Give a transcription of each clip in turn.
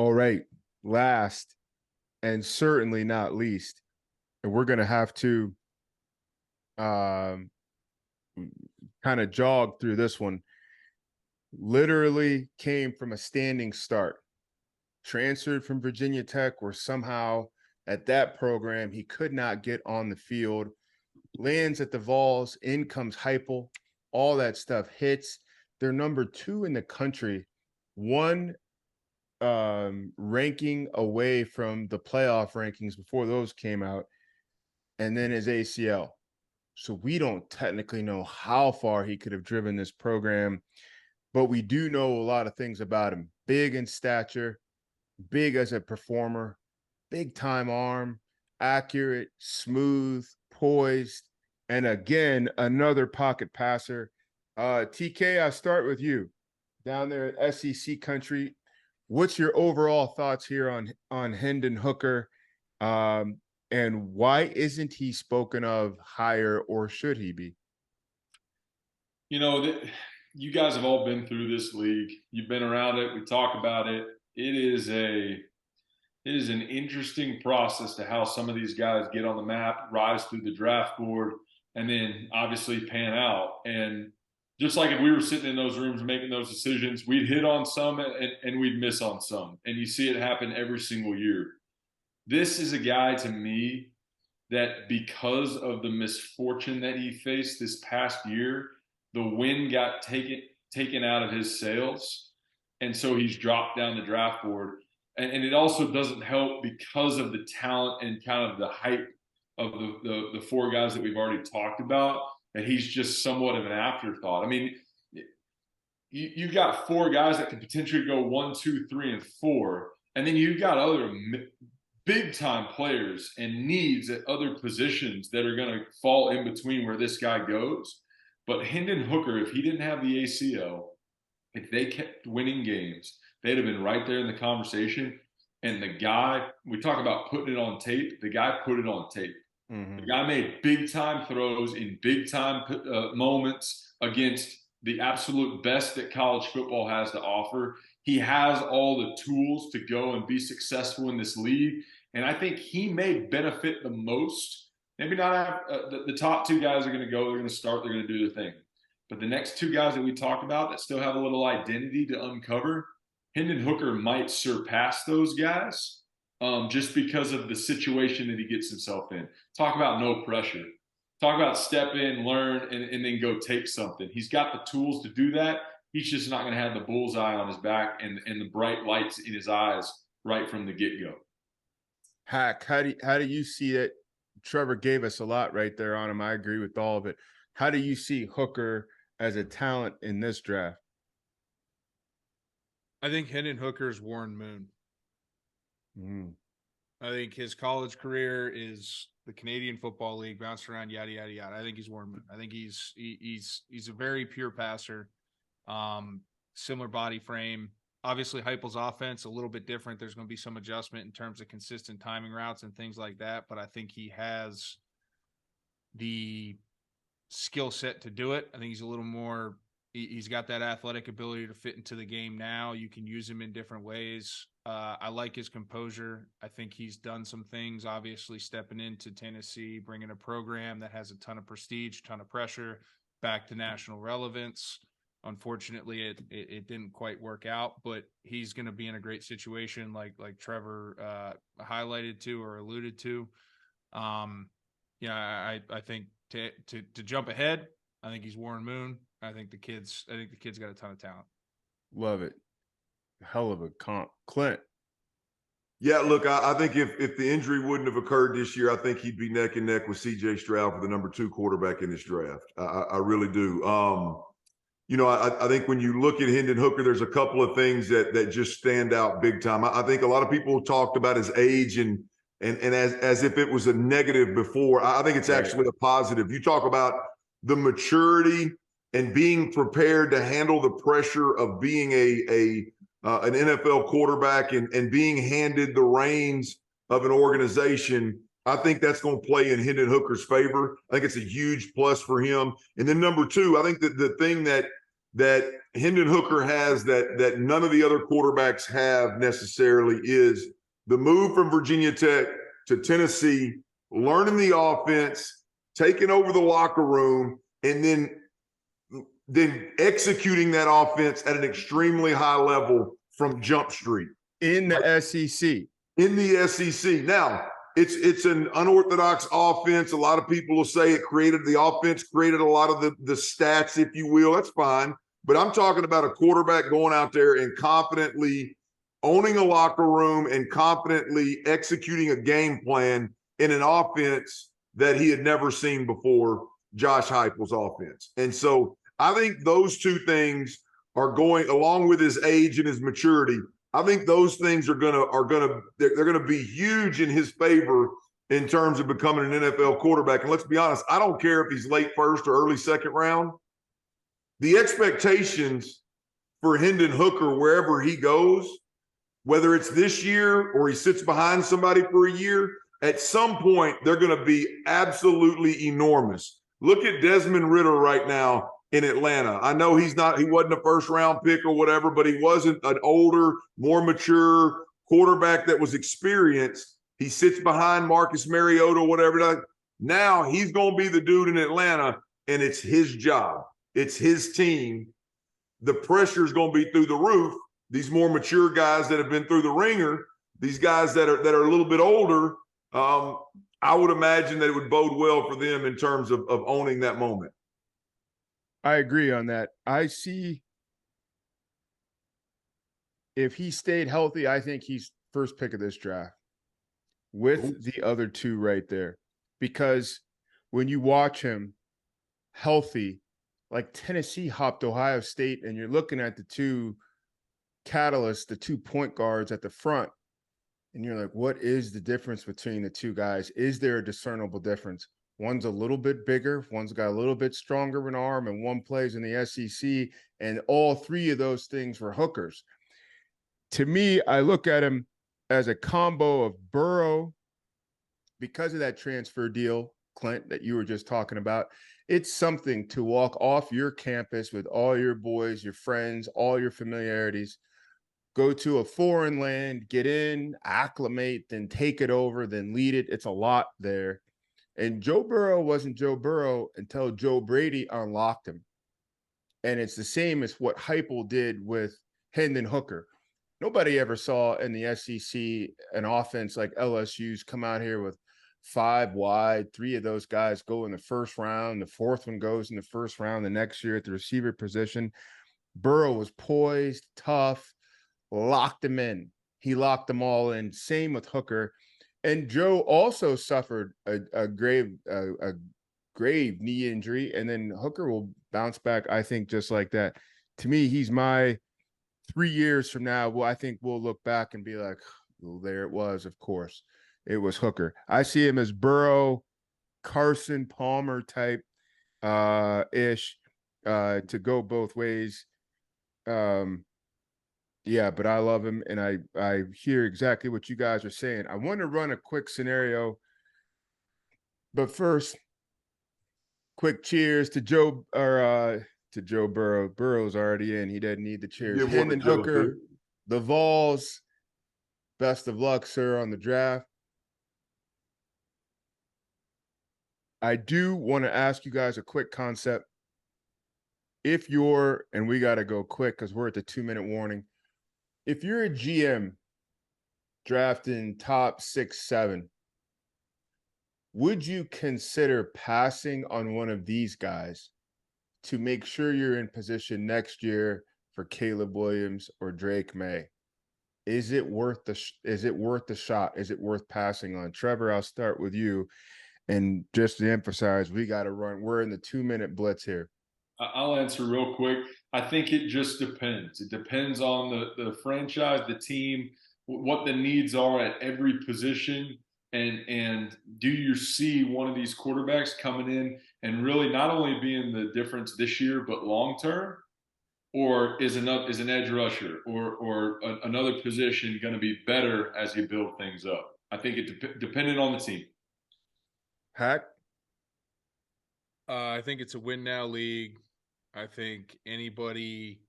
All right, last and certainly not least, and we're going to have to um, kind of jog through this one. Literally came from a standing start, transferred from Virginia Tech, where somehow at that program he could not get on the field, lands at the Vols, in comes Heupel, all that stuff hits. They're number 2 in the country, one ranking away from the playoff rankings before those came out, and then his ACL. So we don't technically know how far he could have driven this program, but we do know a lot of things about him. Big in stature, big as a performer, big time arm, accurate, smooth, poised, and again, another pocket passer. TK, I start with you down there at SEC country. What's your overall thoughts here on Hendon Hooker? And why isn't he spoken of higher, or should he be? You know, you guys have all been through this league. You've been around it. We talk about it. It is an interesting process to how some of these guys get on the map, rise through the draft board, and then obviously pan out. And just like if we were sitting in those rooms making those decisions, we'd hit on some and we'd miss on some. And you see it happen every single year. This is a guy to me that, because of the misfortune that he faced this past year, the wind got taken out of his sails. And so he's dropped down the draft board. And it also doesn't help because of the talent and kind of the hype of the four guys that we've already talked about, that he's just somewhat of an afterthought. I mean, you've got four guys that could potentially go 1, 2, 3, and 4. And then you've got other big time players and needs at other positions that are going to fall in between where this guy goes. But Hendon Hooker, if he didn't have the ACL, if they kept winning games, they'd have been right there in the conversation. And the guy, we talk about putting it on tape, the guy put it on tape. Mm-hmm. The guy made big time throws in big time moments against the absolute best that college football has to offer. He has all the tools to go and be successful in this league. And I think he may benefit the most. Maybe not the top 2 guys are going to go, they're going to start, they're going to do their thing. But the next 2 guys that we talked about that still have a little identity to uncover, Hendon Hooker might surpass those guys just because of the situation that he gets himself in. Talk about no pressure. Talk about step in, learn, and then go take something. He's got the tools to do that. He's just not going to have the bullseye on his back and the bright lights in his eyes right from the get-go. Hack, how do you see it? Trevor gave us a lot right there on him. I agree with all of it. How do you see Hooker as a talent in this draft? I think Hendon Hooker's Warren Moon. I think his college career is the Canadian Football League, bounced around, yada, yada, yada. I think he's Warren Moon. I think he's a very pure passer, similar body frame. Obviously, Heupel's offense a little bit different. There's going to be some adjustment in terms of consistent timing routes and things like that, but I think he has the skill set to do it. I think he's a little more – he's got that athletic ability to fit into the game now. You can use him in different ways. I like his composure. I think he's done some things, obviously stepping into Tennessee, bringing a program that has a ton of prestige, ton of pressure, back to national relevance. Unfortunately, it didn't quite work out, but he's going to be in a great situation, like Trevor highlighted to or alluded to. I think to jump ahead, I think he's Warren Moon. I think the kid's got a ton of talent. Love it. Hell of a comp, Clint. Yeah, look, I think if the injury wouldn't have occurred this year, I think he'd be neck and neck with C.J. Stroud for the number 2 quarterback in this draft. I really do. I think when you look at Hendon Hooker, there's a couple of things that just stand out big time. I think a lot of people talked about his age and as if it was a negative before. I think it's actually a positive. You talk about the maturity and being prepared to handle the pressure of being an NFL quarterback and being handed the reins of an organization. I think that's going to play in Hendon Hooker's favor. I think it's a huge plus for him. And then number 2, I think that the thing that that Hendon Hooker has that none of the other quarterbacks have necessarily is the move from Virginia Tech to Tennessee, learning the offense, taking over the locker room, and then executing that offense at an extremely high level from Jump Street. In the SEC. In the SEC. Now, it's an unorthodox offense. A lot of people will say the offense created a lot of the stats, if you will. That's fine. But I'm talking about a quarterback going out there and confidently owning a locker room and confidently executing a game plan in an offense that he had never seen before, Josh Heupel's offense. And so I think those two things are going, along with his age and his maturity, I think those things they're gonna be huge in his favor in terms of becoming an NFL quarterback. And let's be honest, I don't care if he's late first or early second round. The expectations for Hendon Hooker, wherever he goes, whether it's this year or he sits behind somebody for a year, at some point they're going to be absolutely enormous. Look at Desmond Ridder right now in Atlanta. I know he wasn't a first round pick or whatever, but he wasn't an older, more mature quarterback that was experienced. He sits behind Marcus Mariota, whatever. Now he's going to be the dude in Atlanta, and it's his job. It's his team. The pressure is going to be through the roof. These more mature guys that have been through the ringer, these guys that are a little bit older, I would imagine that it would bode well for them in terms of owning that moment. I agree on that. I see if he stayed healthy, I think he's first pick of this draft with the other two right there. Because when you watch him healthy, like Tennessee hopped Ohio State, and you're looking at the two catalysts, the 2 point guards at the front, and you're like, what is the difference between the two guys? Is there a discernible difference? One's a little bit bigger, one's got a little bit stronger of an arm, and one plays in the SEC, and all three of those things were Hookers. To me, I look at him as a combo of Burrow, because of that transfer deal, Clint, that you were just talking about. It's something to walk off your campus with all your boys, your friends, all your familiarities, go to a foreign land, get in, acclimate, then take it over, then lead it. It's a lot there. And Joe Burrow wasn't Joe Burrow until Joe Brady unlocked him. And it's the same as what Heupel did with Hendon Hooker. Nobody ever saw in the SEC an offense like LSU's come out here with 5 wide. 3 of those guys go in the first round. The 4th one goes in the first round the next year at the receiver position. Burrow was poised, tough, locked them in. He locked them all in. Same with Hooker. And Joe also suffered a grave knee injury, and then Hooker will bounce back, I think, just like that. To me, he's my 3 years from now. Well, I think we'll look back and be like, well, there it was, of course. It was Hooker. I see him as Burrow, Carson Palmer type ish to go both ways. Yeah, but I love him, and I hear exactly what you guys are saying. I want to run a quick scenario, but first, quick cheers to Joe Burrow. Burrow's already in. He doesn't need the cheers. Hendon Hooker, the Vols. Best of luck, sir, on the draft. I do want to ask you guys a quick concept. If you're, and we got to go quick because we're at the 2-minute warning. If you're a GM drafting top 6, 7, would you consider passing on one of these guys to make sure you're in position next year for Caleb Williams or Drake May? Is it worth the shot? Is it worth passing on? Trevor, I'll start with you. And just to emphasize, we got to run. We're in the 2-minute blitz here. I'll answer real quick. I think it just depends. It depends on the franchise, the team, what the needs are at every position. And do you see one of these quarterbacks coming in and really not only being the difference this year, but long term? Or is an edge rusher or another position going to be better as you build things up? I think it depended on the team. Hack? I think it's a win now league. I think anybody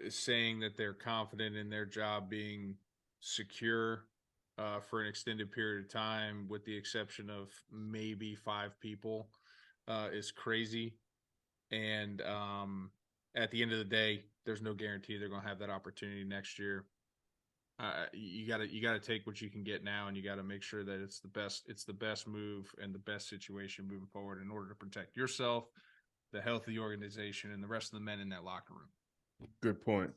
saying that they're confident in their job being secure for an extended period of time, with the exception of maybe 5 people, is crazy. And at the end of the day, there's no guarantee they're going to have that opportunity next year. You gotta take what you can get now, and you got to make sure that it's the best move and the best situation moving forward in order to protect yourself, the health of the organization, and the rest of the men in that locker room. Good point.